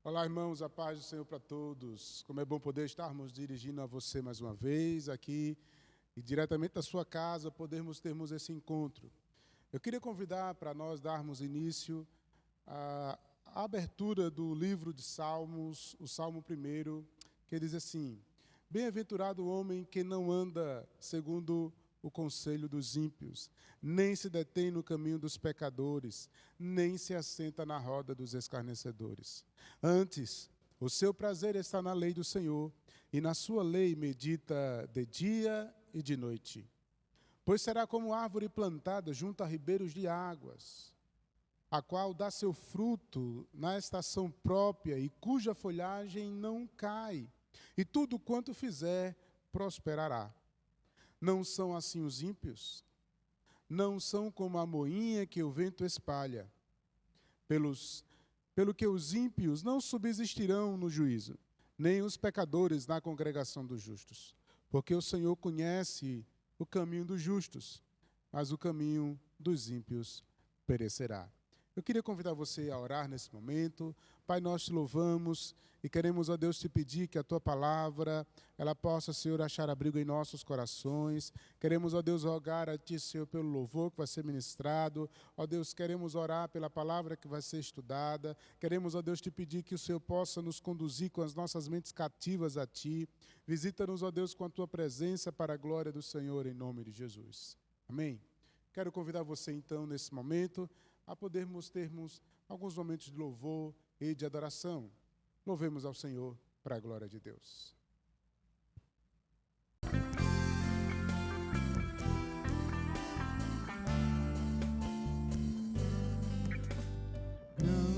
Olá, irmãos, a paz do Senhor para todos. Como é bom poder estarmos dirigindo a você mais uma vez aqui e diretamente da sua casa termos esse encontro. Eu queria convidar para nós darmos início à abertura do livro de Salmos, o Salmo 1, que diz assim: Bem-aventurado o homem que não anda segundo o conselho dos ímpios, nem se detém no caminho dos pecadores, nem se assenta na roda dos escarnecedores. Antes, o seu prazer está na lei do Senhor, e na sua lei medita de dia e de noite. Pois será como árvore plantada junto a ribeiros de águas, a qual dá seu fruto na estação própria e cuja folhagem não cai, e tudo quanto fizer prosperará. Não são assim os ímpios? Não são como a moinha que o vento espalha. Pelo que os ímpios não subsistirão no juízo, nem os pecadores na congregação dos justos. Porque o Senhor conhece o caminho dos justos, mas o caminho dos ímpios perecerá. Eu queria convidar você a orar nesse momento. Pai, nós te louvamos e queremos, ó Deus, te pedir que a tua palavra, ela possa, Senhor, achar abrigo em nossos corações. Queremos, ó Deus, rogar a ti, Senhor, pelo louvor que vai ser ministrado. Ó Deus, queremos orar pela palavra que vai ser estudada. Queremos, ó Deus, te pedir que o Senhor possa nos conduzir com as nossas mentes cativas a ti. Visita-nos, ó Deus, com a tua presença para a glória do Senhor, em nome de Jesus. Amém. Quero convidar você, então, nesse momento, a podermos termos alguns momentos de louvor e de adoração. Louvemos ao Senhor para a glória de Deus. Grande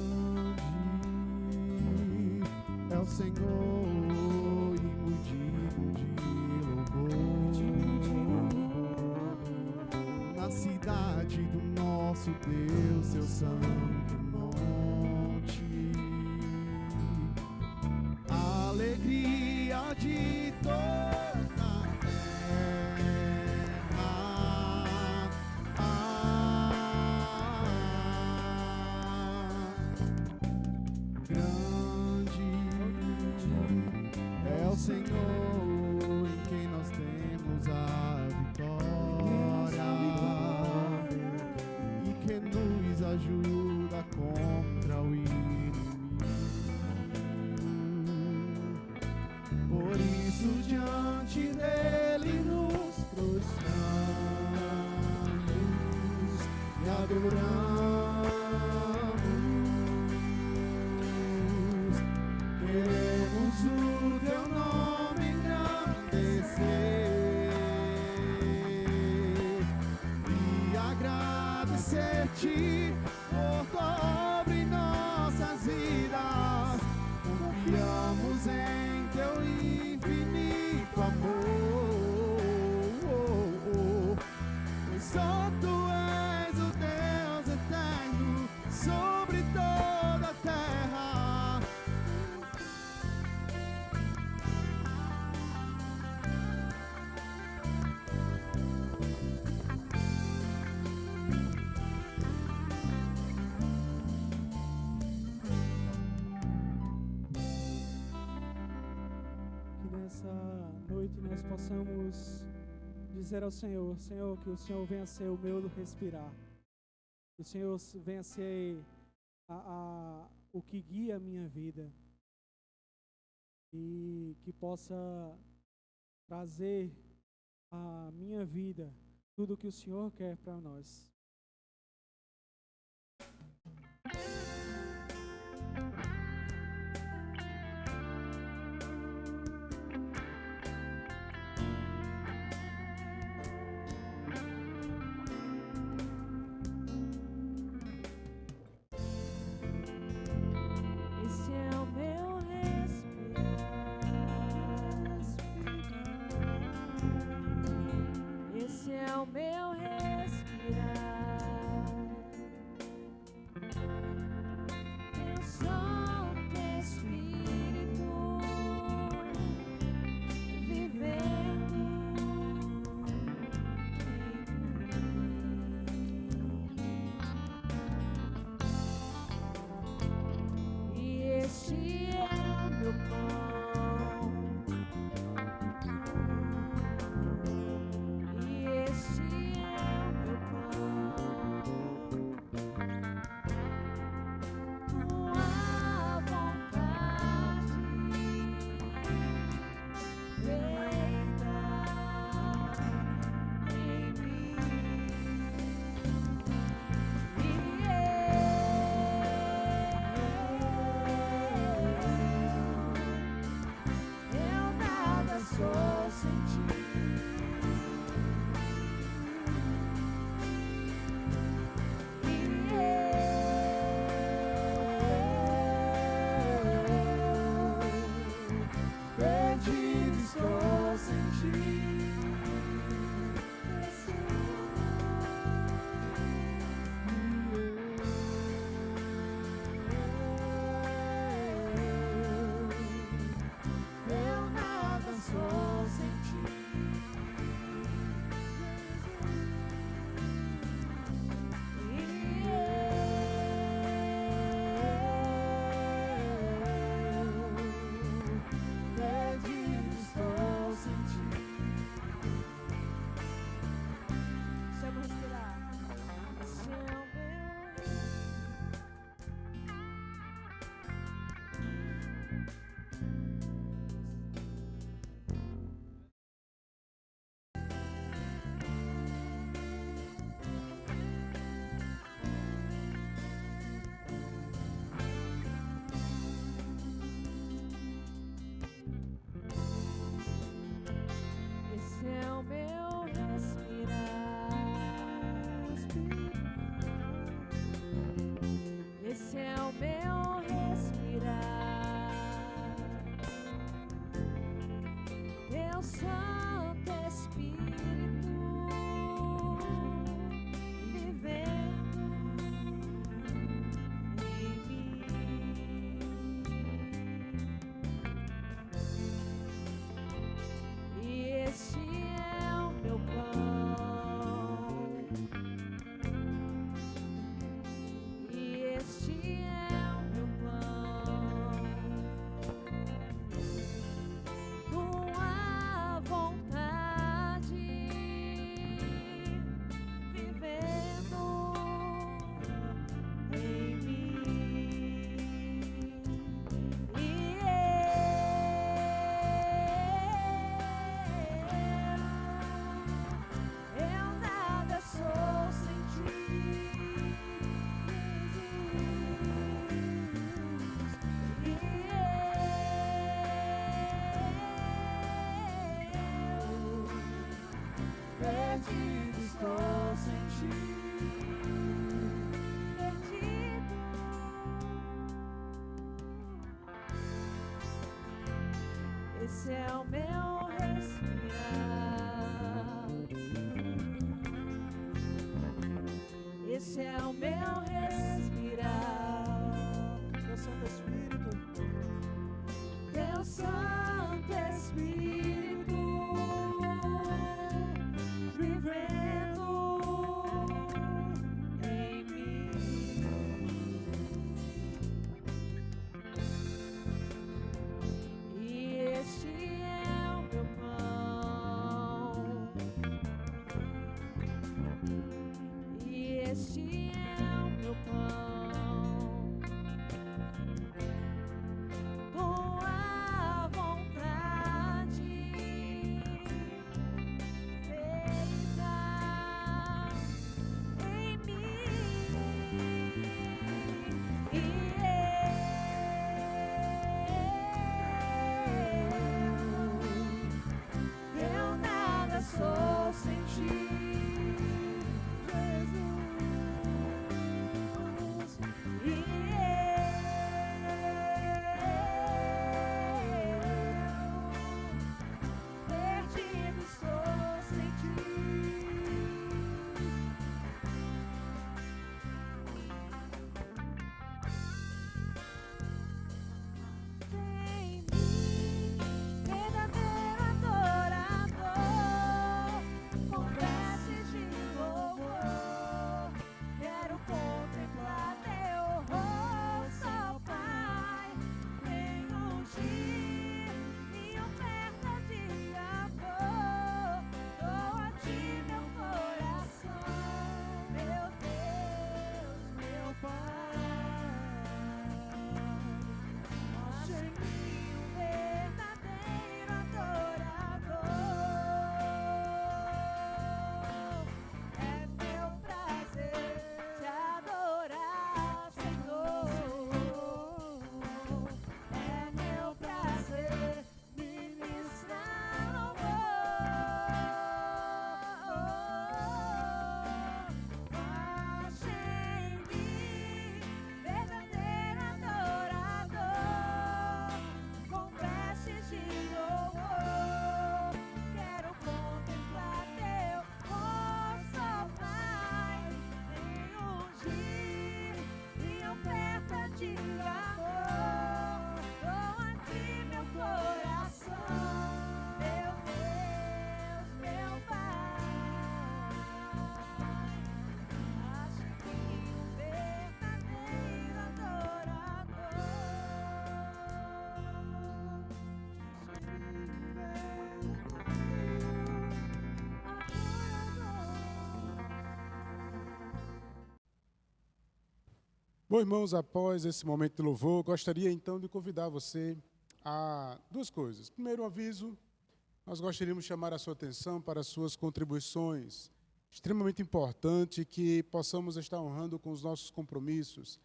é o Senhor e muito digno de louvor. Na cidade do nosso Deus, seu santo monte, a alegria de toda a terra. Grande é o Senhor em quem nós temos a vitória, e que nos ajuda contra o inimigo. Por isso diante dele nos prostramos e adoramos. Queremos o teu nome engrandecer e agradecer-te por tua obra em nossas vidas. Confiamos em teu infinito amor, pois só tu és o Deus eterno sobre toda a terra. Que nessa noite nós possamos dizer ao Senhor: Senhor, que o Senhor venha ser o meu respirar, que o Senhor venha ser o que guia a minha vida, e que possa trazer à minha vida tudo o que o Senhor quer para nós. Esse é o meu respirar. Esse é o meu respirar. esse é o meu respirar, esse é o meu respirar. Teu Santo Espírito, Teu Santo Espírito vivendo em mim. E este é o meu pão, e este é o meu pão, tua vontade feita em mim. E eu nada sou sem ti, Jesus. E perdido estou sem ti. Em mim, verdadeiro adorador, com preces de louvor, quero contemplar teu rosto, ó Pai. Venho ungir minha oferta de amor, dou a ti meu coração, meu Deus, meu Pai. Acha em mim um verdadeiro adorador. É meu prazer te adorar, Senhor. É meu prazer ministrar louvor. Acha em mim verdadeiro adorador, com preces de louvor, quero contemplar teu rosto, ó Pai. Venho ungir minha oferta de amor, dou a ti meu coração, meu Deus, meu Pai. Acha em mim um verdadeiro adorador. Bom, irmãos, após esse momento de louvor, gostaria então de convidar você a duas coisas. Primeiro, um aviso: nós gostaríamos de chamar a sua atenção para as suas contribuições. Extremamente importante que possamos estar honrando com os nossos compromissos.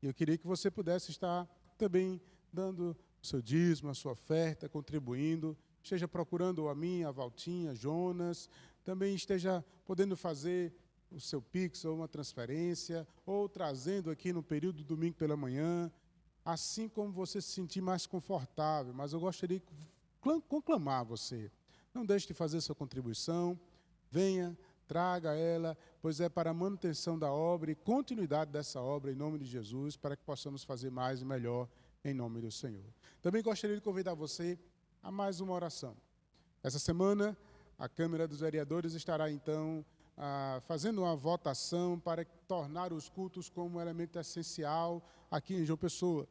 E eu queria que você pudesse estar também dando o seu dízimo, a sua oferta, contribuindo, esteja procurando a mim, a Valtinha, Jonas, também esteja podendo fazer o seu Pix ou uma transferência, ou trazendo aqui no período do domingo pela manhã, assim como você se sentir mais confortável. Mas eu gostaria de conclamar você: não deixe de fazer sua contribuição, venha, traga ela, pois é para a manutenção da obra e continuidade dessa obra, em nome de Jesus, para que possamos fazer mais e melhor, em nome do Senhor. Também gostaria de convidar você a mais uma oração. Essa semana, a Câmara dos Vereadores estará, então, fazendo uma votação para tornar os cultos como um elemento essencial aqui em João Pessoa.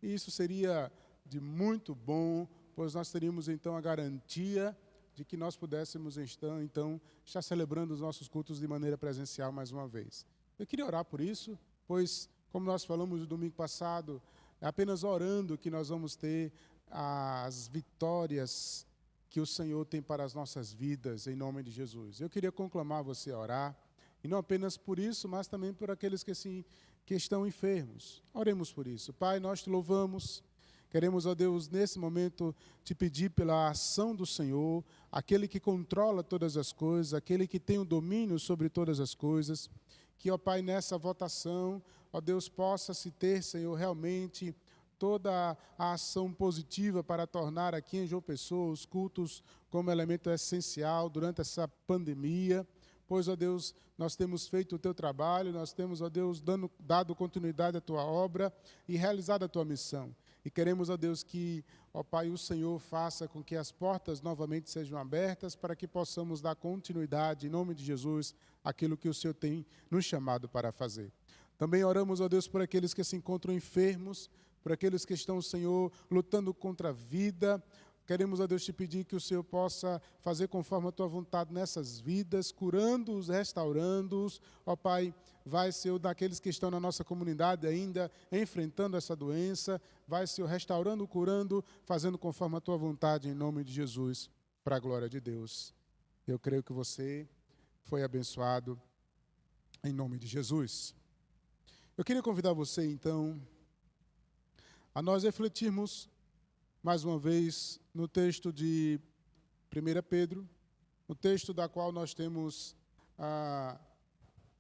E isso seria de muito bom, pois nós teríamos, então, a garantia de que nós pudéssemos, então, estar celebrando os nossos cultos de maneira presencial mais uma vez. Eu queria orar por isso, pois, como nós falamos no domingo passado, é apenas orando que nós vamos ter as vitórias que o Senhor tem para as nossas vidas, em nome de Jesus. Eu queria conclamar você a orar, e não apenas por isso, mas também por aqueles que estão enfermos. Oremos por isso. Pai, nós te louvamos. Queremos, ó Deus, nesse momento, te pedir pela ação do Senhor, aquele que controla todas as coisas, aquele que tem o domínio sobre todas as coisas, que, ó Pai, nessa votação, ó Deus, possa se ter, Senhor, realmente toda a ação positiva para tornar aqui em João Pessoa os cultos como elemento essencial durante essa pandemia. Pois, ó Deus, nós temos feito o teu trabalho, nós temos, ó Deus, dado continuidade à tua obra e realizado a tua missão. E queremos, ó Deus, que, ó Pai, o Senhor faça com que as portas novamente sejam abertas para que possamos dar continuidade, em nome de Jesus, àquilo que o Senhor tem nos chamado para fazer. Também oramos, ó Deus, por aqueles que se encontram enfermos, por aqueles que estão, Senhor, lutando contra a vida. Queremos, ó Deus, te pedir que o Senhor possa fazer conforme a tua vontade nessas vidas, curando-os, restaurando-os. Ó Pai, vai, Senhor, daqueles que estão na nossa comunidade ainda enfrentando essa doença. Vai, Senhor, restaurando, curando, fazendo conforme a tua vontade, em nome de Jesus, para a glória de Deus. Eu creio que você foi abençoado, em nome de Jesus. Eu queria convidar você, então, a nós refletirmos mais uma vez no texto de 1 Pedro, no texto da qual nós temos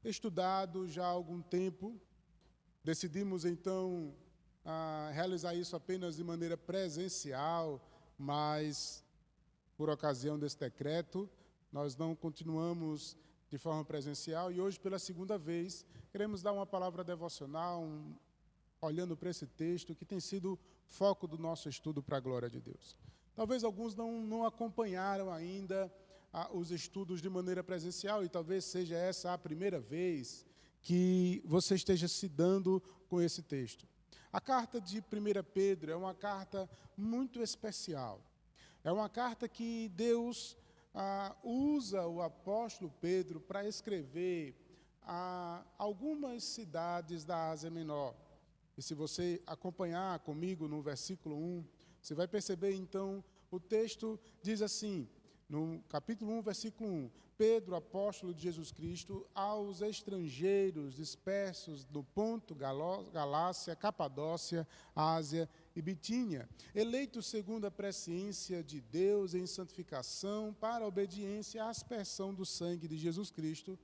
estudado já há algum tempo. Decidimos então realizar isso apenas de maneira presencial, mas por ocasião desse decreto, nós não continuamos de forma presencial e hoje, pela segunda vez, queremos dar uma palavra devocional, olhando para esse texto que tem sido foco do nosso estudo para a glória de Deus. Talvez alguns não acompanharam ainda os estudos de maneira presencial e talvez seja essa a primeira vez que você esteja se dando com esse texto. A carta de 1 Pedro é uma carta muito especial. É uma carta que Deus usa o apóstolo Pedro para escrever a algumas cidades da Ásia Menor. E se você acompanhar comigo no versículo 1, você vai perceber, então, o texto diz assim, no capítulo 1, versículo 1, Pedro, apóstolo de Jesus Cristo, aos estrangeiros dispersos do Ponto, Galácia, Capadócia, Ásia e Bitínia, eleitos segundo a presciência de Deus em santificação para a obediência à aspersão do sangue de Jesus Cristo,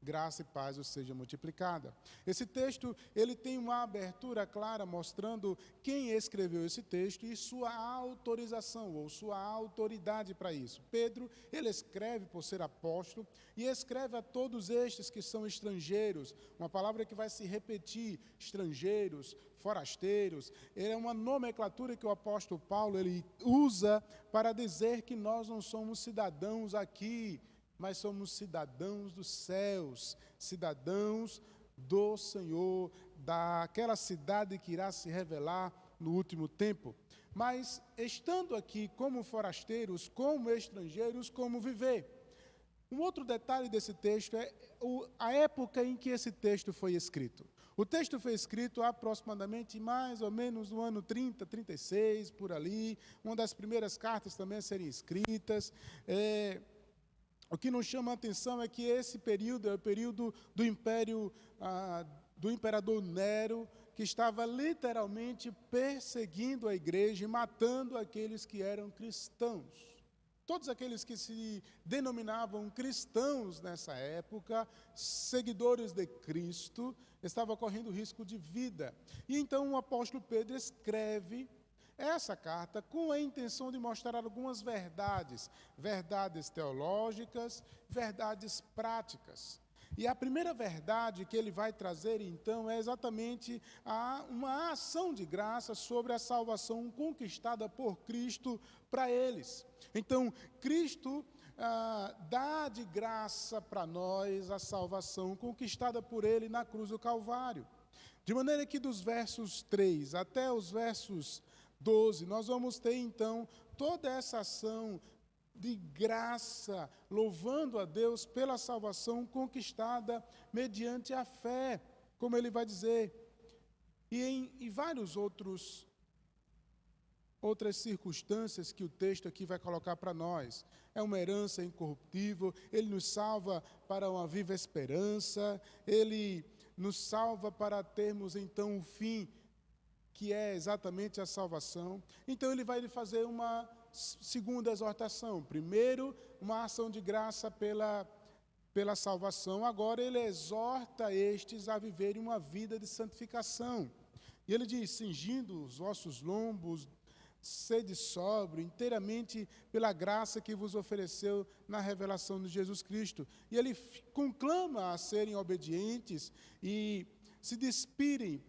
graça e paz os seja multiplicada. Esse texto, ele tem uma abertura clara mostrando quem escreveu esse texto e sua autorização ou sua autoridade para isso. Pedro, ele escreve por ser apóstolo e escreve a todos estes que são estrangeiros, uma palavra que vai se repetir, estrangeiros, forasteiros. É uma nomenclatura que o apóstolo Paulo ele usa para dizer que nós não somos cidadãos aqui, mas somos cidadãos dos céus, cidadãos do Senhor, daquela cidade que irá se revelar no último tempo. Mas estando aqui como forasteiros, como estrangeiros, como viver? Um outro detalhe desse texto é a época em que esse texto foi escrito. O texto foi escrito aproximadamente mais ou menos no ano 30, 36, por ali, uma das primeiras cartas também a serem escritas. O que nos chama a atenção é que esse período é o período do império do imperador Nero, que estava literalmente perseguindo a igreja e matando aqueles que eram cristãos. Todos aqueles que se denominavam cristãos nessa época, seguidores de Cristo, estavam correndo risco de vida. E então o apóstolo Pedro escreve essa carta com a intenção de mostrar algumas verdades teológicas, verdades práticas. E a primeira verdade que ele vai trazer, então, é exatamente uma ação de graça sobre a salvação conquistada por Cristo para eles. Então, Cristo dá de graça para nós a salvação conquistada por ele na cruz do Calvário. De maneira que dos versos 3 até os versos 12, nós vamos ter, então, toda essa ação de graça, louvando a Deus pela salvação conquistada mediante a fé, como ele vai dizer. E em vários outras circunstâncias que o texto aqui vai colocar para nós. É uma herança incorruptível, ele nos salva para uma viva esperança, ele nos salva para termos, então, o fim que é exatamente a salvação. Então ele vai lhe fazer uma segunda exortação. Primeiro, uma ação de graça pela salvação. Agora ele exorta estes a viverem uma vida de santificação. E ele diz: cingindo os vossos lombos, sede sóbrio, inteiramente pela graça que vos ofereceu na revelação de Jesus Cristo. E ele conclama a serem obedientes e se despirem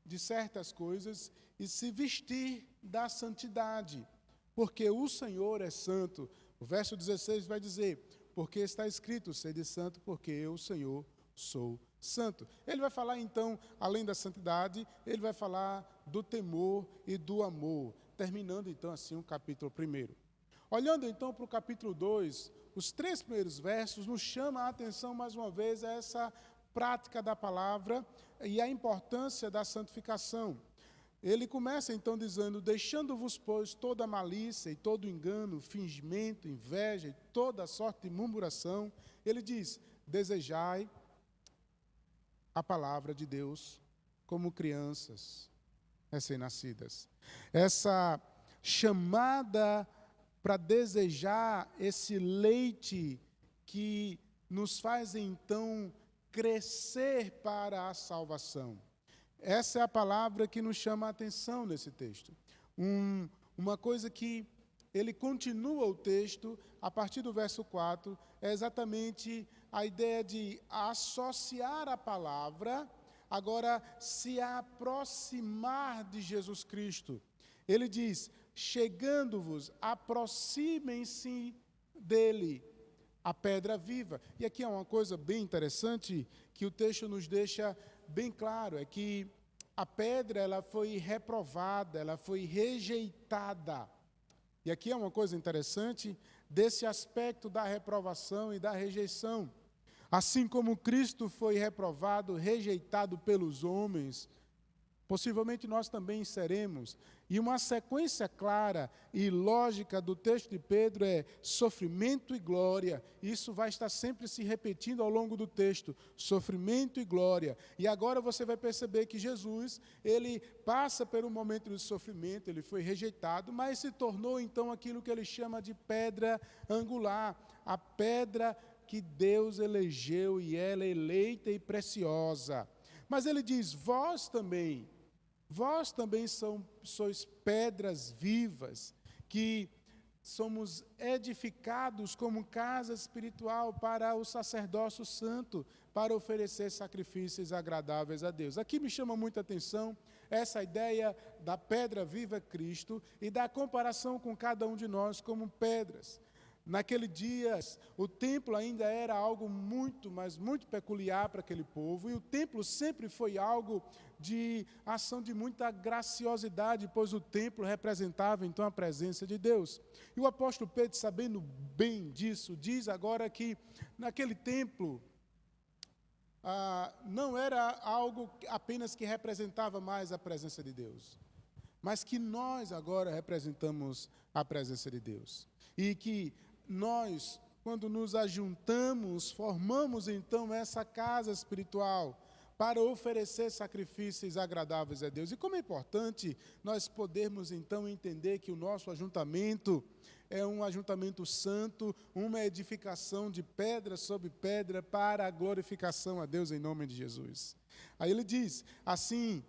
de certas coisas e se vestir da santidade, porque o Senhor é santo. O verso 16 vai dizer: porque está escrito, sede santo, porque eu, Senhor, sou santo. Ele vai falar então, além da santidade, ele vai falar do temor e do amor, terminando então assim o capítulo 1. Olhando então para o capítulo 2, os 3 primeiros versos nos chamam a atenção mais uma vez a essa prática da palavra e a importância da santificação. Ele começa então dizendo: deixando-vos, pois, toda malícia e todo engano, fingimento, inveja e toda sorte de murmuração, ele diz: desejai a palavra de Deus como crianças recém-nascidas. Essa chamada para desejar esse leite que nos faz então crescer para a salvação. Essa é a palavra que nos chama a atenção nesse texto. Uma coisa que ele continua o texto, a partir do verso 4, é exatamente a ideia de associar a palavra, agora se aproximar de Jesus Cristo. Ele diz: chegando-vos, aproximem-se dele, a pedra viva. E aqui é uma coisa bem interessante que o texto nos deixa bem claro, é que a pedra ela foi reprovada, ela foi rejeitada. E aqui é uma coisa interessante desse aspecto da reprovação e da rejeição. Assim como Cristo foi reprovado, rejeitado pelos homens, possivelmente nós também seremos. E uma sequência clara e lógica do texto de Pedro é sofrimento e glória. Isso vai estar sempre se repetindo ao longo do texto, sofrimento e glória. E agora você vai perceber que Jesus, ele passa por um momento de sofrimento, ele foi rejeitado, mas se tornou então aquilo que ele chama de pedra angular, a pedra que Deus elegeu e ela é eleita e preciosa. Mas ele diz: vós também sois pedras vivas, que somos edificados como casa espiritual para o sacerdócio santo, para oferecer sacrifícios agradáveis a Deus. Aqui me chama muita atenção essa ideia da pedra viva Cristo e da comparação com cada um de nós como pedras. Naquele dia, o templo ainda era algo muito, mas muito peculiar para aquele povo, e o templo sempre foi algo de ação de muita graciosidade, pois o templo representava então a presença de Deus. E o apóstolo Pedro, sabendo bem disso, diz agora que naquele templo não era algo apenas que representava mais a presença de Deus, mas que nós agora representamos a presença de Deus. E que nós, quando nos ajuntamos, formamos então essa casa espiritual para oferecer sacrifícios agradáveis a Deus. E como é importante nós podermos então entender que o nosso ajuntamento é um ajuntamento santo, uma edificação de pedra sobre pedra para a glorificação a Deus em nome de Jesus. Aí ele diz assim: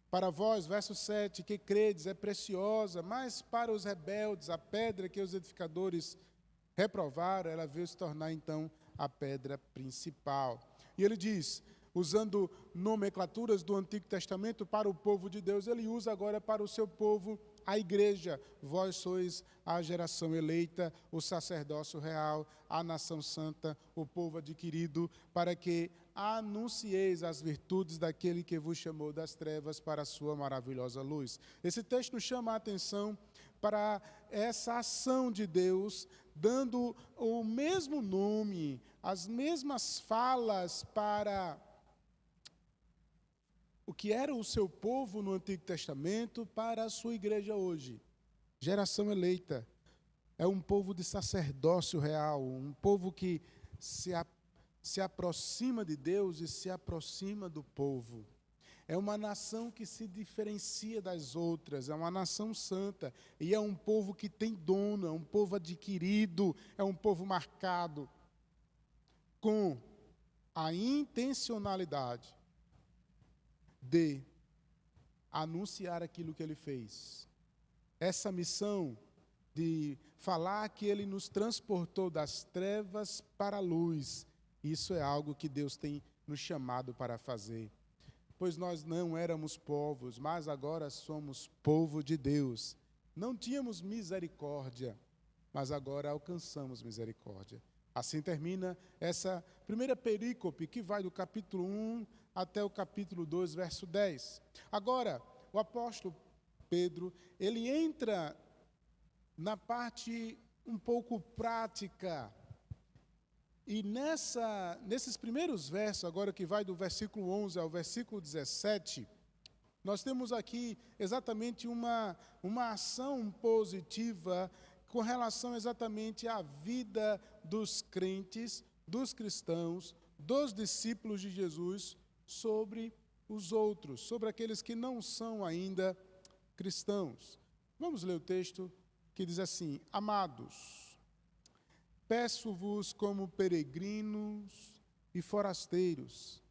para vós, verso 7, que credes é preciosa, mas para os rebeldes a pedra que os edificadores reprovaram, ela veio se tornar então a pedra principal. E ele diz, usando nomenclaturas do Antigo Testamento para o povo de Deus, ele usa agora para o seu povo, a igreja: vós sois a geração eleita, o sacerdócio real, a nação santa, o povo adquirido, para que anuncieis as virtudes daquele que vos chamou das trevas para a sua maravilhosa luz. Esse texto chama a atenção para essa ação de Deus, dando o mesmo nome, as mesmas falas para o que era o seu povo no Antigo Testamento, para a sua igreja hoje. Geração eleita. É um povo de sacerdócio real, um povo que se aproxima de Deus e se aproxima do povo. É uma nação que se diferencia das outras, é uma nação santa, e é um povo que tem dono, é um povo adquirido, é um povo marcado com a intencionalidade de anunciar aquilo que ele fez. Essa missão de falar que ele nos transportou das trevas para a luz, isso é algo que Deus tem nos chamado para fazer. Pois nós não éramos povos, mas agora somos povo de Deus. Não tínhamos misericórdia, mas agora alcançamos misericórdia. Assim termina essa primeira perícope, que vai do capítulo 1 até o capítulo 2, verso 10. Agora, o apóstolo Pedro, ele entra na parte um pouco prática. E nesses primeiros versos, agora que vai do versículo 11 ao versículo 17, nós temos aqui exatamente uma ação positiva com relação exatamente à vida dos crentes, dos cristãos, dos discípulos de Jesus sobre os outros, sobre aqueles que não são ainda cristãos. Vamos ler o texto que diz assim: Amados, peço-vos como peregrinos e forasteiros,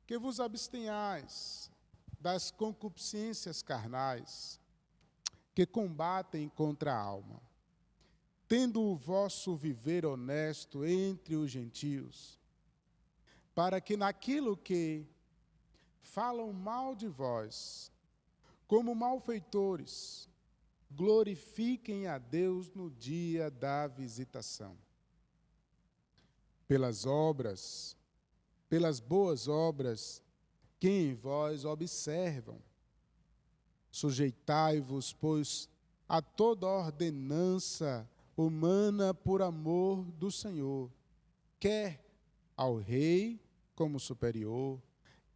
que vos abstenhais das concupiscências carnais, que combatem contra a alma, tendo o vosso viver honesto entre os gentios, para que naquilo que falam mal de vós, como malfeitores, glorifiquem a Deus no dia da visitação. Pelas obras, pelas boas obras que em vós observam, sujeitai-vos, pois, a toda ordenança humana por amor do Senhor, quer ao rei como superior,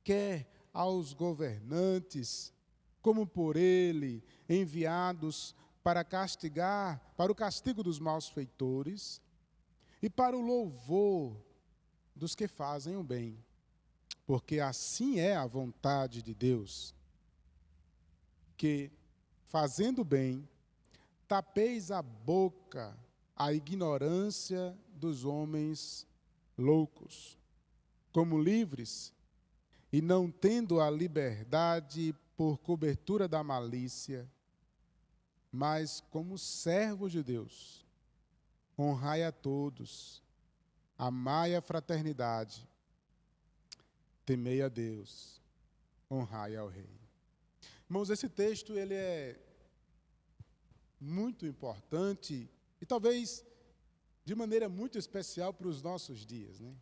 quer aos governantes, como por ele enviados para castigar, para o castigo dos malfeitores e para o louvor dos que fazem o bem, porque assim é a vontade de Deus, que, fazendo bem, tapeis a boca à ignorância dos homens loucos, como livres, e não tendo a liberdade por cobertura da malícia, mas como servos de Deus, honrai a todos, amai a fraternidade, temei a Deus, honrai ao Rei. Irmãos, esse texto ele é muito importante e talvez de maneira muito especial para os nossos dias, né?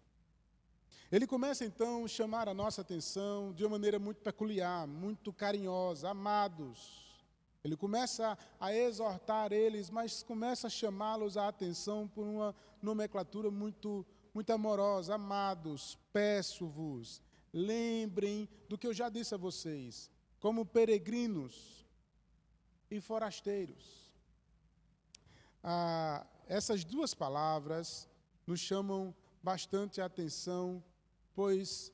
Ele começa então a chamar a nossa atenção de uma maneira muito peculiar, muito carinhosa, amados. Ele começa a exortar eles, mas começa a chamá-los a atenção por uma nomenclatura muito amorosa. Amados, peço-vos, lembrem do que eu já disse a vocês, como peregrinos e forasteiros. Essas duas palavras nos chamam bastante a atenção, pois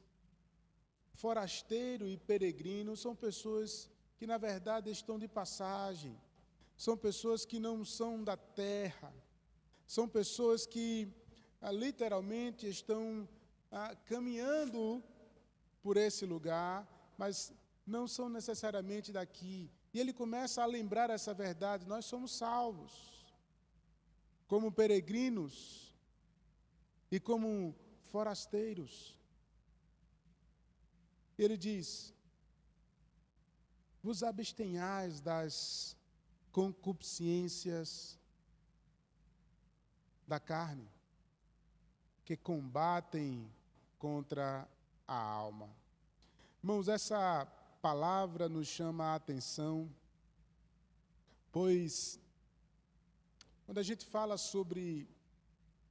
forasteiro e peregrino são pessoas que, na verdade, estão de passagem, são pessoas que não são da terra, são pessoas que literalmente estão caminhando por esse lugar, mas não são necessariamente daqui. E ele começa a lembrar essa verdade: nós somos salvos, como peregrinos e como forasteiros. Ele diz: vos abstenhais das concupiscências da carne, que combatem contra a alma. Irmãos, essa palavra nos chama a atenção, pois quando a gente fala sobre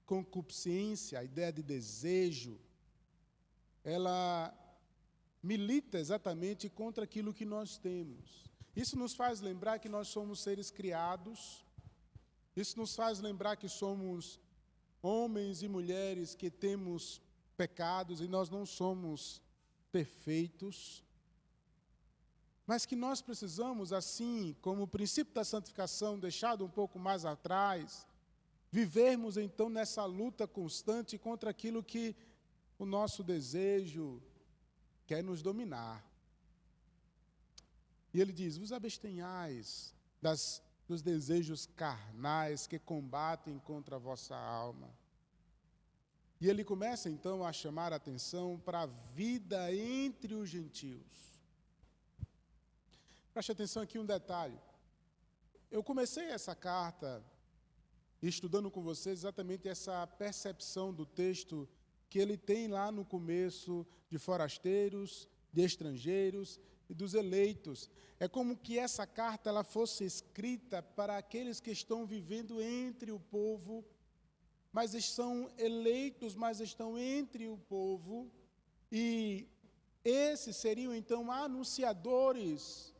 concupiscência, a ideia de desejo, ela milita exatamente contra aquilo que nós temos. Isso nos faz lembrar que nós somos seres criados, isso nos faz lembrar que somos homens e mulheres que temos pecados e nós não somos perfeitos, mas que nós precisamos, assim como o princípio da santificação deixado um pouco mais atrás, vivermos então nessa luta constante contra aquilo que o nosso desejo quer nos dominar. E ele diz: vos abstenhais dos desejos carnais que combatem contra a vossa alma. E ele começa então a chamar a atenção para a vida entre os gentios. Preste atenção aqui um detalhe. Eu comecei essa carta estudando com vocês exatamente essa percepção do texto que ele tem lá no começo de forasteiros, de estrangeiros e dos eleitos. É como que essa carta ela fosse escrita para aqueles que estão vivendo entre o povo, mas são eleitos, mas estão entre o povo, e esses seriam então anunciadores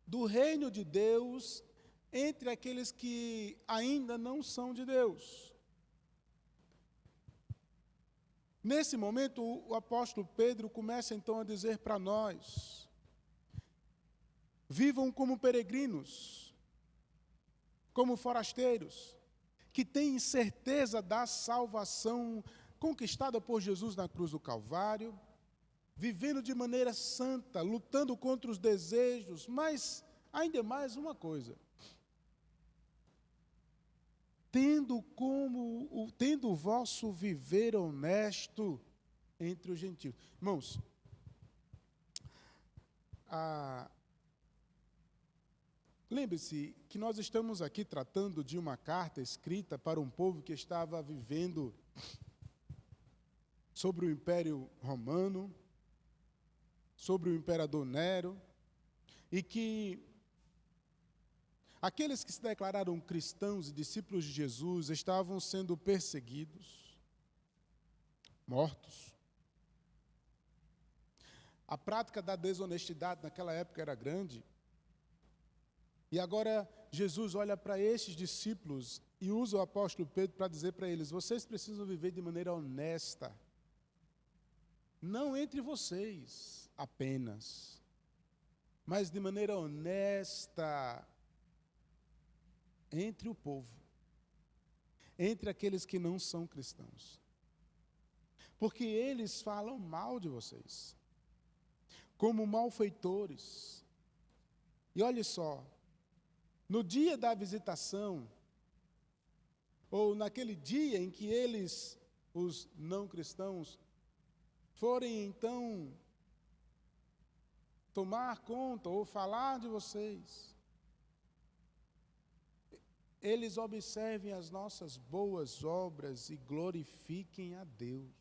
do reino de Deus entre aqueles que ainda não são de Deus. Nesse momento, o apóstolo Pedro começa então a dizer para nós: vivam como peregrinos, como forasteiros, que têm certeza da salvação conquistada por Jesus na cruz do Calvário, vivendo de maneira santa, lutando contra os desejos, mas ainda mais uma coisa: tendo o vosso viver honesto entre os gentios. Irmãos, lembre-se que nós estamos aqui tratando de uma carta escrita para um povo que estava vivendo sobre o Império Romano, sobre o Imperador Nero, e que aqueles que se declararam cristãos e discípulos de Jesus estavam sendo perseguidos, mortos. A prática da desonestidade naquela época era grande. E agora Jesus olha para esses discípulos e usa o apóstolo Pedro para dizer para eles: vocês precisam viver de maneira honesta. Não entre vocês apenas, mas de maneira honesta entre o povo, entre aqueles que não são cristãos. Porque eles falam mal de vocês, como malfeitores. E olhe só, no dia da visitação, ou naquele dia em que eles, os não cristãos, forem então tomar conta ou falar de vocês, eles observem as nossas boas obras e glorifiquem a Deus.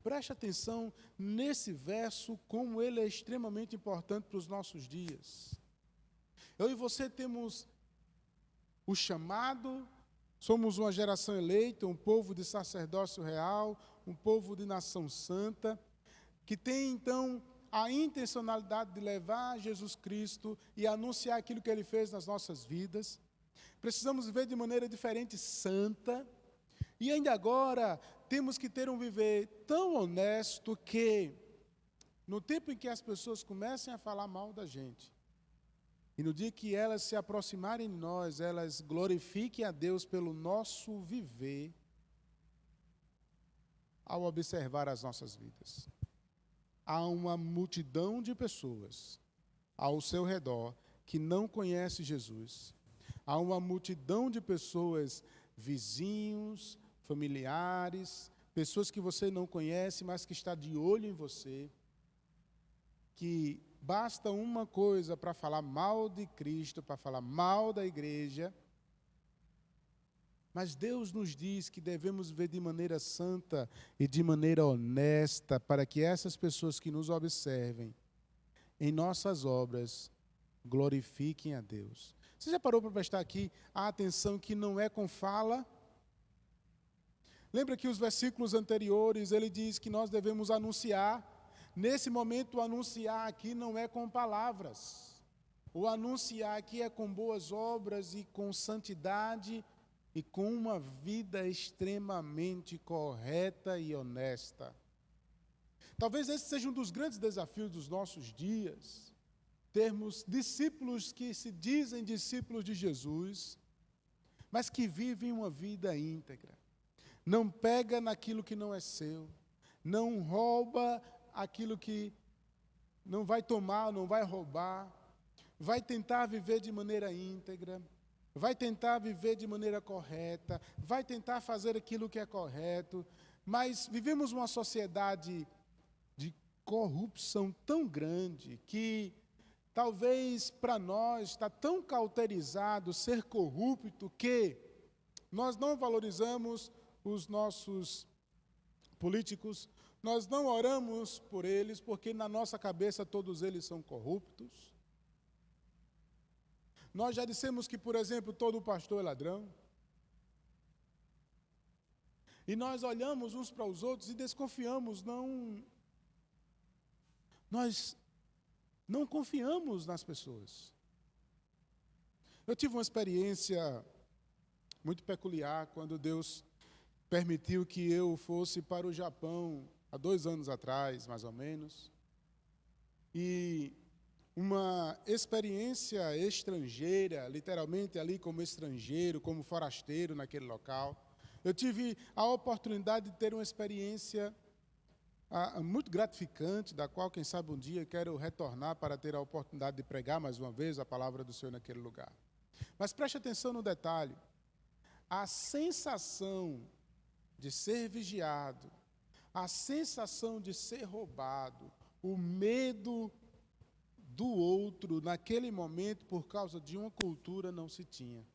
Preste atenção nesse verso, como ele é extremamente importante para os nossos dias. Eu e você temos o chamado, somos uma geração eleita, um povo de sacerdócio real, um povo de nação santa, que tem então a intencionalidade de levar Jesus Cristo e anunciar aquilo que Ele fez nas nossas vidas. Precisamos viver de maneira diferente, santa, e ainda agora temos que ter um viver tão honesto que, no tempo em que as pessoas comecem a falar mal da gente, e no dia que elas se aproximarem de nós, elas glorifiquem a Deus pelo nosso viver, ao observar as nossas vidas. Há uma multidão de pessoas ao seu redor que não conhece Jesus. Há uma multidão de pessoas, vizinhos, familiares, pessoas que você não conhece, mas que está de olho em você, que basta uma coisa para falar mal de Cristo, para falar mal da igreja. Mas Deus nos diz que devemos viver de maneira santa e de maneira honesta, para que essas pessoas que nos observem em nossas obras glorifiquem a Deus. Você já parou para prestar aqui a atenção que não é com fala? Lembra que os versículos anteriores, ele diz que nós devemos anunciar. Nesse momento, o anunciar aqui não é com palavras. O anunciar aqui é com boas obras e com santidade e com uma vida extremamente correta e honesta. Talvez esse seja um dos grandes desafios dos nossos dias. Termos discípulos que se dizem discípulos de Jesus, mas que vivem uma vida íntegra. Não pega naquilo que não é seu, não rouba aquilo que não vai tomar, não vai roubar, vai tentar viver de maneira íntegra, vai tentar viver de maneira correta, vai tentar fazer aquilo que é correto, mas vivemos uma sociedade de corrupção tão grande que talvez para nós está tão cauterizado ser corrupto que nós não valorizamos os nossos políticos, nós não oramos por eles, porque na nossa cabeça todos eles são corruptos. Nós já dissemos que, por exemplo, todo pastor é ladrão. E nós olhamos uns para os outros e desconfiamos, nós não confiamos nas pessoas. Eu tive uma experiência muito peculiar quando Deus permitiu que eu fosse para o Japão há 2 anos atrás, mais ou menos. E uma experiência estrangeira, literalmente ali como estrangeiro, como forasteiro naquele local. Eu tive a oportunidade de ter uma experiência muito gratificante, da qual, quem sabe, um dia quero retornar para ter a oportunidade de pregar mais uma vez a palavra do Senhor naquele lugar. Mas preste atenção no detalhe. A sensação de ser vigiado, a sensação de ser roubado, o medo do outro naquele momento por causa de uma cultura não se tinha.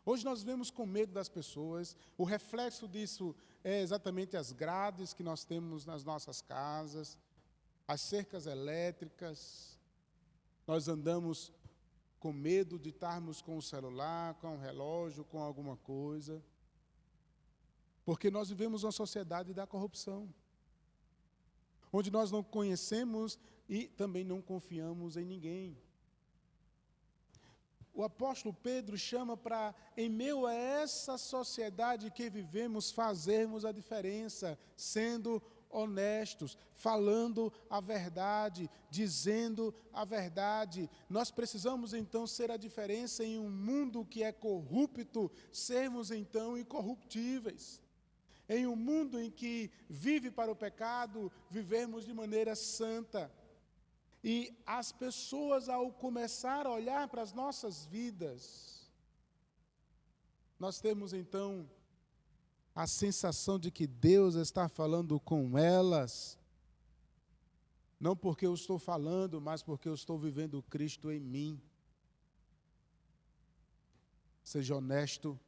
Hoje nós vemos com medo das pessoas, o reflexo disso é exatamente as grades que nós temos nas nossas casas, as cercas elétricas, nós andamos com medo de estarmos com o celular, com o relógio, com alguma coisa, porque nós vivemos uma sociedade da corrupção, onde nós não conhecemos e também não confiamos em ninguém. O apóstolo Pedro chama para, em meio a essa sociedade que vivemos, fazermos a diferença, sendo honestos, falando a verdade, dizendo a verdade. Nós precisamos então ser a diferença em um mundo que é corrupto, sermos então incorruptíveis. Em um mundo em que vive para o pecado, vivemos de maneira santa. E as pessoas, ao começar a olhar para as nossas vidas, nós temos então a sensação de que Deus está falando com elas, não porque eu estou falando, mas porque eu estou vivendo Cristo em mim. Seja honesto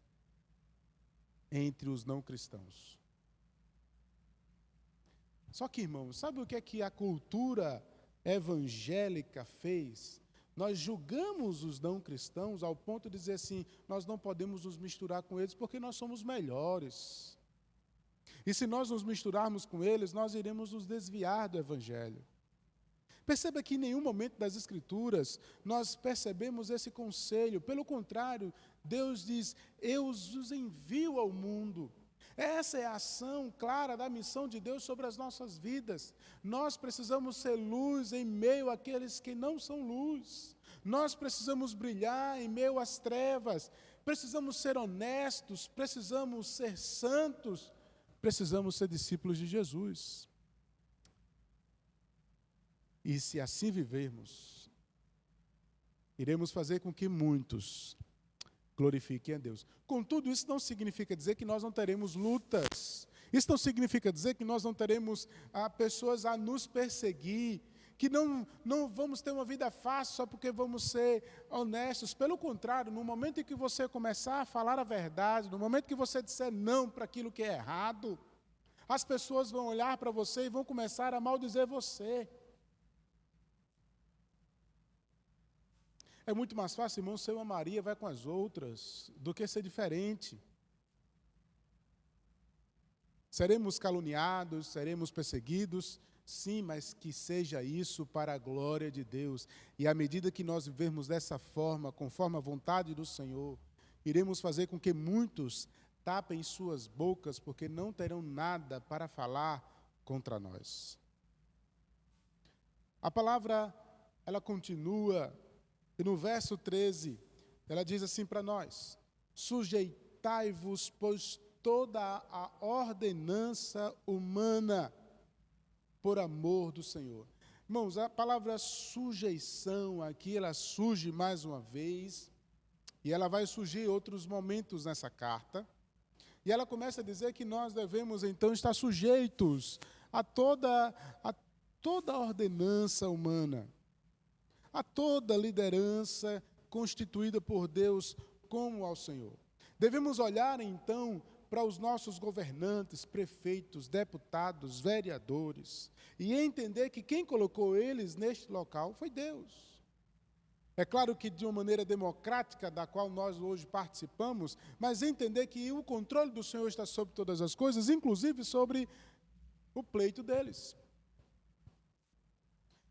entre os não cristãos. Só que, irmãos, sabe o que é que a cultura evangélica fez? Nós julgamos os não cristãos ao ponto de dizer assim, nós não podemos nos misturar com eles porque nós somos melhores. E se nós nos misturarmos com eles, nós iremos nos desviar do evangelho. Perceba que em nenhum momento das Escrituras nós percebemos esse conselho. Pelo contrário, Deus diz, eu os envio ao mundo. Essa é a ação clara da missão de Deus sobre as nossas vidas. Nós precisamos ser luz em meio àqueles que não são luz. Nós precisamos brilhar em meio às trevas. Precisamos ser honestos, precisamos ser santos, precisamos ser discípulos de Jesus. E se assim vivermos, iremos fazer com que muitos glorifiquem a Deus. Contudo, isso não significa dizer que nós não teremos lutas. Isso não significa dizer que nós não teremos pessoas a nos perseguir, que não vamos ter uma vida fácil só porque vamos ser honestos. Pelo contrário, no momento em que você começar a falar a verdade, no momento que você disser não para aquilo que é errado, as pessoas vão olhar para você e vão começar a maldizer você. É muito mais fácil, irmão, ser uma Maria, vai com as outras, do que ser diferente. Seremos caluniados, seremos perseguidos, sim, mas que seja isso para a glória de Deus. E à medida que nós vivermos dessa forma, conforme a vontade do Senhor, iremos fazer com que muitos tapem suas bocas, porque não terão nada para falar contra nós. A palavra, ela continua. E no verso 13, ela diz assim para nós, sujeitai-vos, pois toda a ordenança humana, por amor do Senhor. Irmãos, a palavra sujeição aqui, ela surge mais uma vez, e ela vai surgir em outros momentos nessa carta. E ela começa a dizer que nós devemos, então, estar sujeitos a toda ordenança humana, a toda liderança constituída por Deus como ao Senhor. Devemos olhar, então, para os nossos governantes, prefeitos, deputados, vereadores, e entender que quem colocou eles neste local foi Deus. É claro que de uma maneira democrática, da qual nós hoje participamos, mas entender que o controle do Senhor está sobre todas as coisas, inclusive sobre o pleito deles.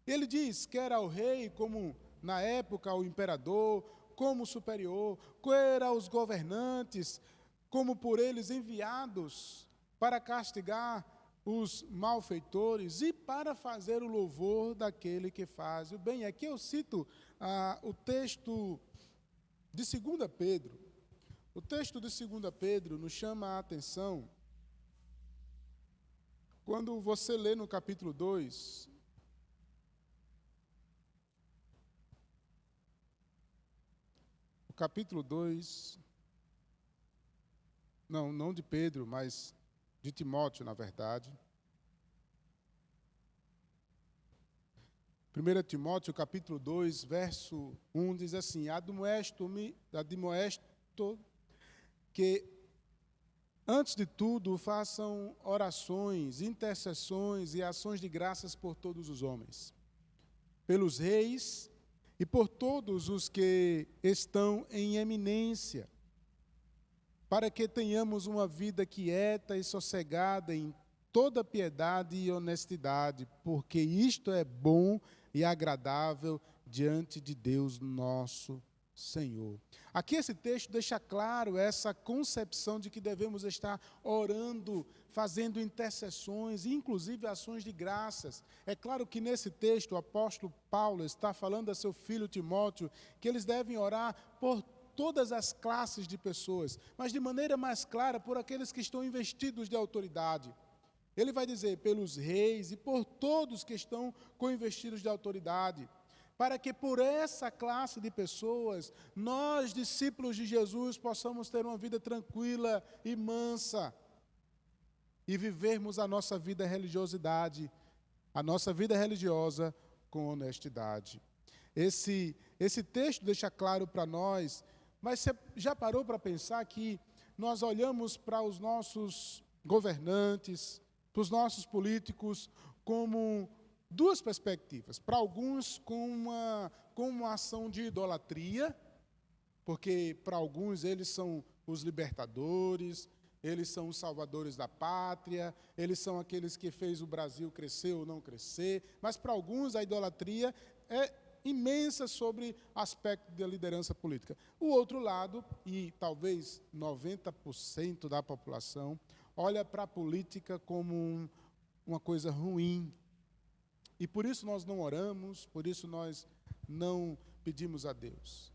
Ele diz, quer ao rei, como na época ao imperador, como superior, quer aos governantes, como por eles enviados para castigar os malfeitores e para fazer o louvor daquele que faz o bem. Aqui eu cito o texto de 2 Pedro. O texto de 2 Pedro nos chama a atenção quando você lê no capítulo 2, o capítulo 2, não de Pedro, mas de Timóteo, na verdade. 1 Timóteo, capítulo 2, verso 1, diz assim, admoesto que, antes de tudo, façam orações, intercessões e ações de graças por todos os homens, pelos reis e por todos os que estão em eminência, para que tenhamos uma vida quieta e sossegada em toda piedade e honestidade, porque isto é bom e agradável diante de Deus nosso Senhor. Aqui esse texto deixa claro essa concepção de que devemos estar orando, fazendo intercessões, inclusive ações de graças. É claro que nesse texto o apóstolo Paulo está falando a seu filho Timóteo que eles devem orar por todas as classes de pessoas, mas de maneira mais clara por aqueles que estão investidos de autoridade. Ele vai dizer pelos reis e por todos que estão co-investidos de autoridade, para que por essa classe de pessoas, nós, discípulos de Jesus, possamos ter uma vida tranquila e mansa e vivermos a nossa vida religiosidade, a nossa vida religiosa com honestidade. Esse texto deixa claro para nós, mas você já parou para pensar que nós olhamos para os nossos governantes, para os nossos políticos, como duas perspectivas. Para alguns, com uma ação de idolatria, porque para alguns eles são os libertadores, eles são os salvadores da pátria, eles são aqueles que fez o Brasil crescer ou não crescer, mas para alguns a idolatria é imensa sobre aspecto da liderança política. O outro lado, e talvez 90% da população, olha para a política como uma coisa ruim. E por isso nós não oramos, por isso nós não pedimos a Deus.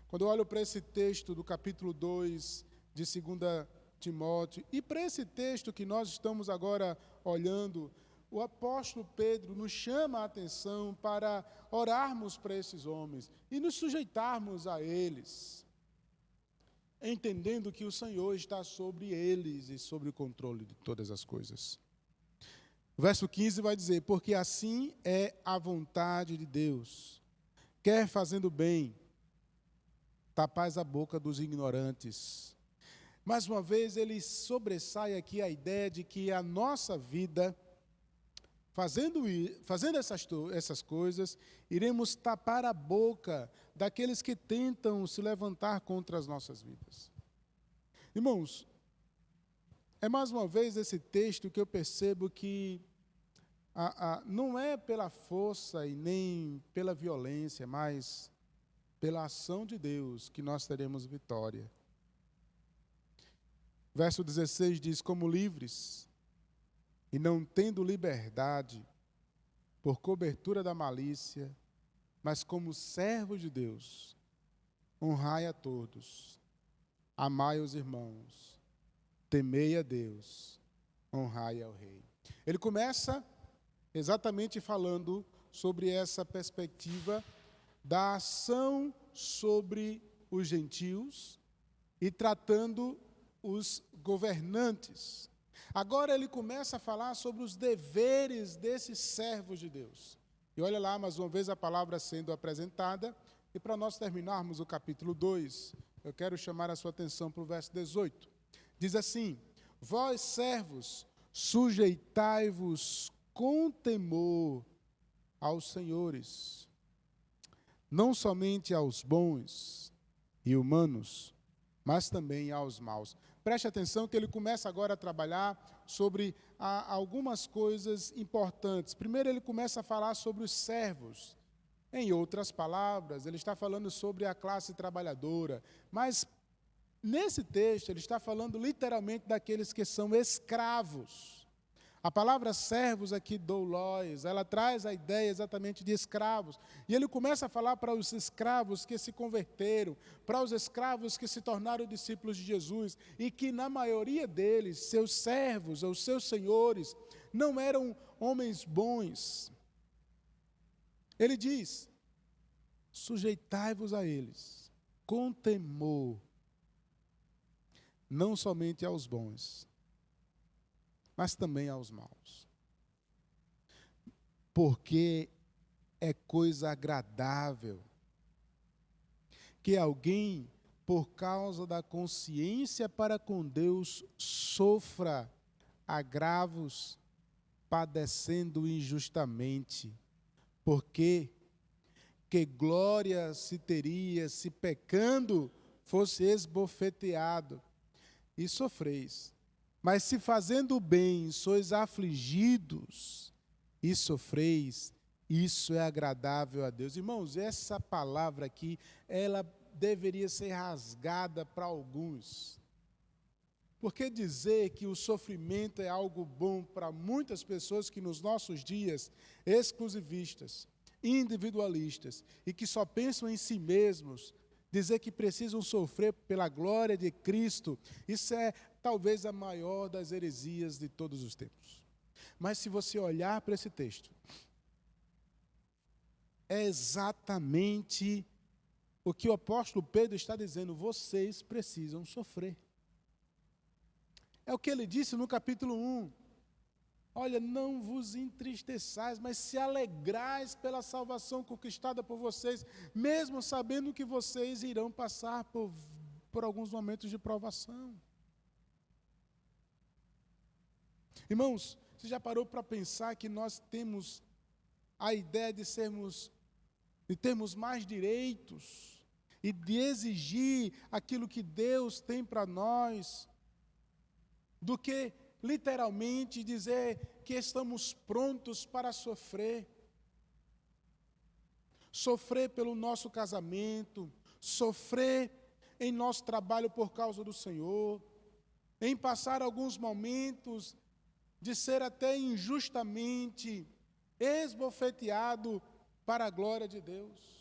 Quando eu olho para esse texto do capítulo 2 de 2 Timóteo, e para esse texto que nós estamos agora olhando, o apóstolo Pedro nos chama a atenção para orarmos para esses homens e nos sujeitarmos a eles, entendendo que o Senhor está sobre eles e sobre o controle de todas as coisas. O verso 15 vai dizer, porque assim é a vontade de Deus, quer fazendo bem, tapais a boca dos ignorantes. Mais uma vez, ele sobressai aqui a ideia de que a nossa vida, fazendo essas coisas, iremos tapar a boca daqueles que tentam se levantar contra as nossas vidas. Irmãos, é mais uma vez esse texto que eu percebo que não é pela força e nem pela violência, mas pela ação de Deus que nós teremos vitória. Verso 16 diz, como livres, e não tendo liberdade por cobertura da malícia, mas como servos de Deus, honrai a todos, amai os irmãos, temei a Deus, honrai ao rei. Ele começa exatamente falando sobre essa perspectiva da ação sobre os gentios e tratando os governantes. Agora ele começa a falar sobre os deveres desses servos de Deus. E olha lá, mais uma vez, a palavra sendo apresentada. E para nós terminarmos o capítulo 2, eu quero chamar a sua atenção para o verso 18. Diz assim: vós, servos, sujeitai-vos com temor aos senhores, não somente aos bons e humanos, mas também aos maus. Preste atenção que ele começa agora a trabalhar sobre algumas coisas importantes. Primeiro ele começa a falar sobre os servos. Em outras palavras, ele está falando sobre a classe trabalhadora, mas nesse texto ele está falando literalmente daqueles que são escravos. A palavra servos aqui, doulos, ela traz a ideia exatamente de escravos. E ele começa a falar para os escravos que se converteram, para os escravos que se tornaram discípulos de Jesus, e que na maioria deles, seus servos ou seus senhores, não eram homens bons. Ele diz: sujeitai-vos a eles com temor, não somente aos bons, mas também aos maus. Porque é coisa agradável que alguém, por causa da consciência para com Deus, sofra agravos, padecendo injustamente. Porque que glória se teria se pecando fosse esbofeteado e sofreis. Mas se fazendo o bem sois afligidos e sofreis, isso é agradável a Deus. Irmãos, essa palavra aqui, ela deveria ser rasgada para alguns. Porque dizer que o sofrimento é algo bom para muitas pessoas que nos nossos dias, exclusivistas, individualistas e que só pensam em si mesmos, dizer que precisam sofrer pela glória de Cristo, isso é talvez a maior das heresias de todos os tempos. Mas se você olhar para esse texto, é exatamente o que o apóstolo Pedro está dizendo: vocês precisam sofrer. É o que ele disse no capítulo 1. Olha, não vos entristeçais, mas se alegrais pela salvação conquistada por vocês, mesmo sabendo que vocês irão passar por alguns momentos de provação. Irmãos, você já parou para pensar que nós temos a ideia de termos mais direitos e de exigir aquilo que Deus tem para nós, do que literalmente dizer que estamos prontos para sofrer. Sofrer pelo nosso casamento, sofrer em nosso trabalho por causa do Senhor, em passar alguns momentos de ser até injustamente esbofeteado para a glória de Deus.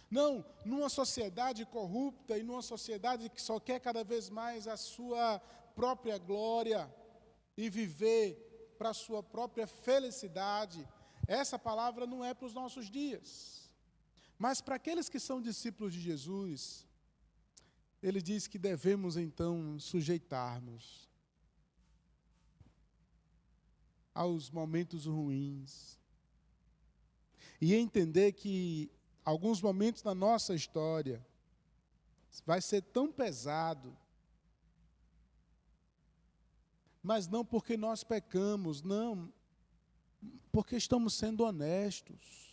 Não, numa sociedade corrupta e numa sociedade que só quer cada vez mais a sua própria glória e viver para a sua própria felicidade, essa palavra não é para os nossos dias. Mas para aqueles que são discípulos de Jesus, ele diz que devemos então sujeitar-nos aos momentos ruins e entender que alguns momentos da nossa história vai ser tão pesado, mas não porque nós pecamos, não, porque estamos sendo honestos,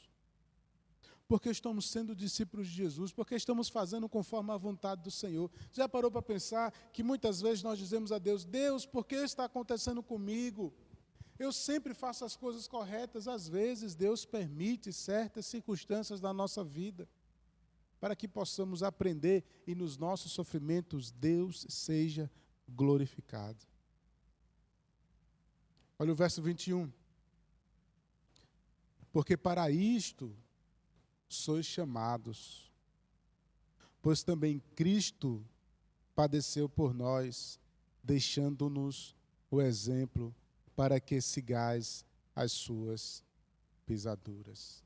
porque estamos sendo discípulos de Jesus, porque estamos fazendo conforme a vontade do Senhor. Já parou para pensar que muitas vezes nós dizemos a Deus: Deus, por que está acontecendo comigo? Eu sempre faço as coisas corretas. Às vezes Deus permite certas circunstâncias da nossa vida para que possamos aprender e nos nossos sofrimentos Deus seja glorificado. Olha o verso 21. Porque para isto sois chamados, pois também Cristo padeceu por nós, deixando-nos o exemplo para que sigais as suas pisaduras.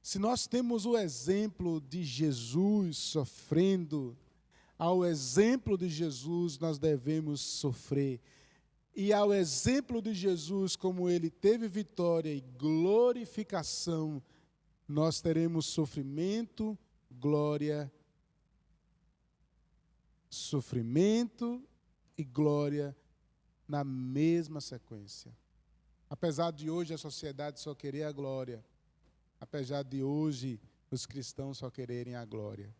Se nós temos o exemplo de Jesus sofrendo, ao exemplo de Jesus nós devemos sofrer. E ao exemplo de Jesus, como ele teve vitória e glorificação, nós teremos sofrimento, glória, sofrimento e glória na mesma sequência. Apesar de hoje a sociedade só querer a glória, apesar de hoje os cristãos só quererem a glória,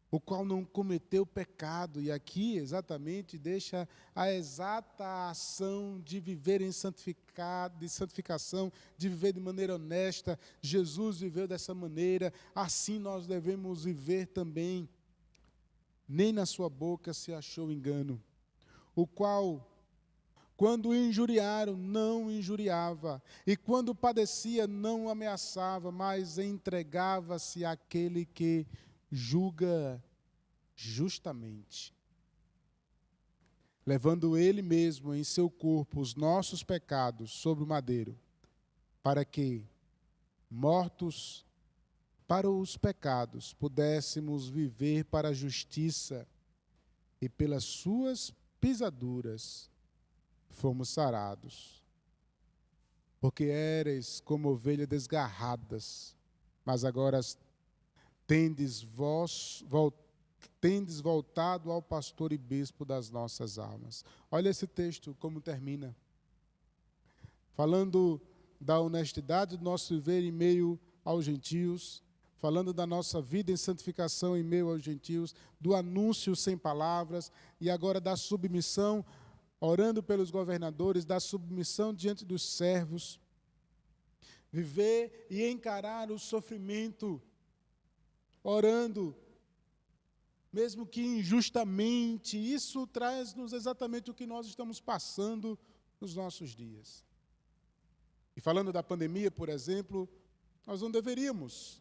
o qual não cometeu pecado, e aqui exatamente deixa a exata ação de viver em de santificação, de viver de maneira honesta. Jesus viveu dessa maneira, assim nós devemos viver também. Nem na sua boca se achou engano, o qual, quando o injuriaram, não injuriava, e quando padecia, não ameaçava, mas entregava-se àquele que julga justamente, levando ele mesmo em seu corpo os nossos pecados sobre o madeiro, para que, mortos para os pecados, pudéssemos viver para a justiça, e pelas suas pisaduras fomos sarados. Porque éreis como ovelhas desgarradas, mas agora tendes voltado ao pastor e bispo das nossas almas. Olha esse texto como termina. Falando da honestidade do nosso viver em meio aos gentios, falando da nossa vida em santificação em meio aos gentios, do anúncio sem palavras, e agora da submissão, orando pelos governadores, da submissão diante dos servos, viver e encarar o sofrimento, orando, mesmo que injustamente. Isso traz-nos exatamente o que nós estamos passando nos nossos dias. E falando da pandemia, por exemplo, nós não deveríamos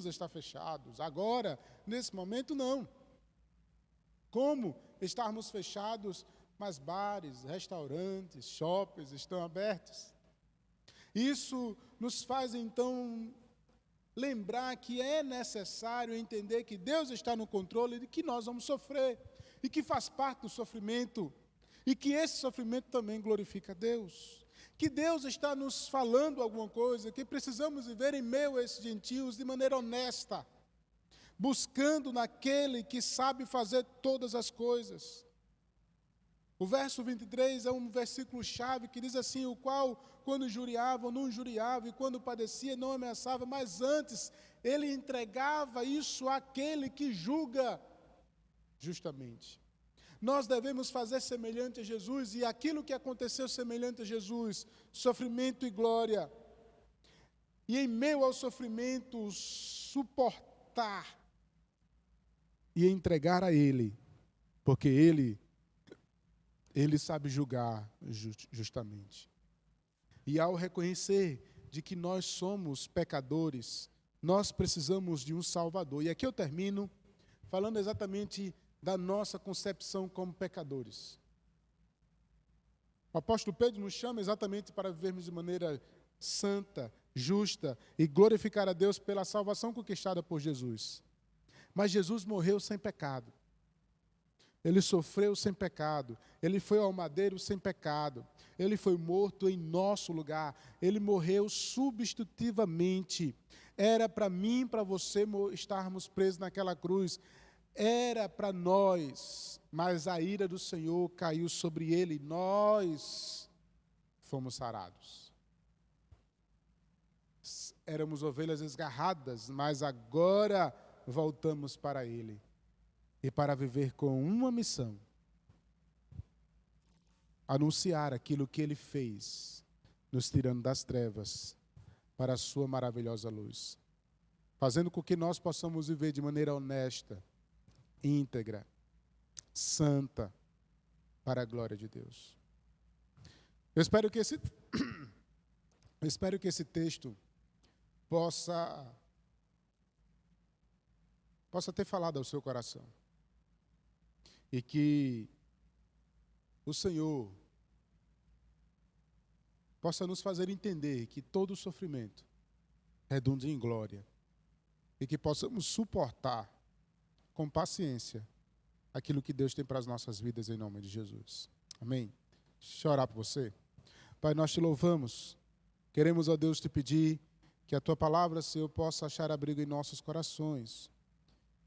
estar fechados. Agora, nesse momento, não. Como estarmos fechados, mas bares, restaurantes, shoppings estão abertos? Isso nos faz, então, lembrar que é necessário entender que Deus está no controle e que nós vamos sofrer, e que faz parte do sofrimento, e que esse sofrimento também glorifica a Deus. Que Deus está nos falando alguma coisa, que precisamos viver em meio a esses gentios de maneira honesta, buscando naquele que sabe fazer todas as coisas. O verso 23 é um versículo-chave que diz assim: o qual, quando injuriava, não injuriava, e quando padecia, não ameaçava, mas antes ele entregava isso àquele que julga justamente. Nós devemos fazer semelhante a Jesus, e aquilo que aconteceu semelhante a Jesus, sofrimento e glória, e em meio ao sofrimento, suportar e entregar a Ele, porque Ele sabe julgar justamente. E ao reconhecer de que nós somos pecadores, nós precisamos de um Salvador. E aqui eu termino falando exatamente da nossa concepção como pecadores. O apóstolo Pedro nos chama exatamente para vivermos de maneira santa, justa e glorificar a Deus pela salvação conquistada por Jesus. Mas Jesus morreu sem pecado. Ele sofreu sem pecado. Ele foi ao madeiro sem pecado. Ele foi morto em nosso lugar. Ele morreu substitutivamente. Era para mim e para você estarmos presos naquela cruz. Era para nós, mas a ira do Senhor caiu sobre ele. Nós fomos sarados. Éramos ovelhas esgarradas, mas agora voltamos para ele. E para viver com uma missão: anunciar aquilo que ele fez, nos tirando das trevas para a sua maravilhosa luz, fazendo com que nós possamos viver de maneira honesta, íntegra, santa, para a glória de Deus. Eu espero que esse texto possa ter falado ao seu coração. E que o Senhor possa nos fazer entender que todo sofrimento redunde em glória e que possamos suportar com paciência aquilo que Deus tem para as nossas vidas em nome de Jesus. Amém? Deixa eu orar por você. Pai, nós te louvamos. Queremos, ó Deus, te pedir que a tua palavra, Senhor, possa achar abrigo em nossos corações.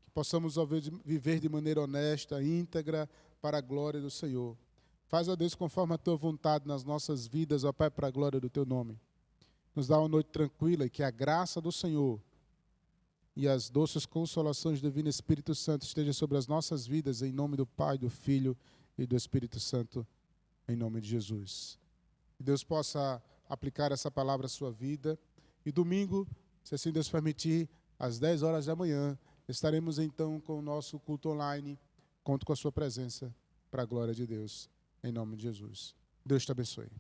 Que possamos, ó Deus, viver de maneira honesta, íntegra, para a glória do Senhor. Faz, ó Deus, conforme a tua vontade nas nossas vidas, ó Pai, para a glória do teu nome. Nos dá uma noite tranquila e que a graça do Senhor e as doces consolações do Divino Espírito Santo estejam sobre as nossas vidas, em nome do Pai, do Filho e do Espírito Santo, em nome de Jesus. Que Deus possa aplicar essa palavra à sua vida. E domingo, se assim Deus permitir, às 10 horas da manhã, estaremos então com o nosso culto online. Conto com a sua presença para a glória de Deus, em nome de Jesus. Deus te abençoe.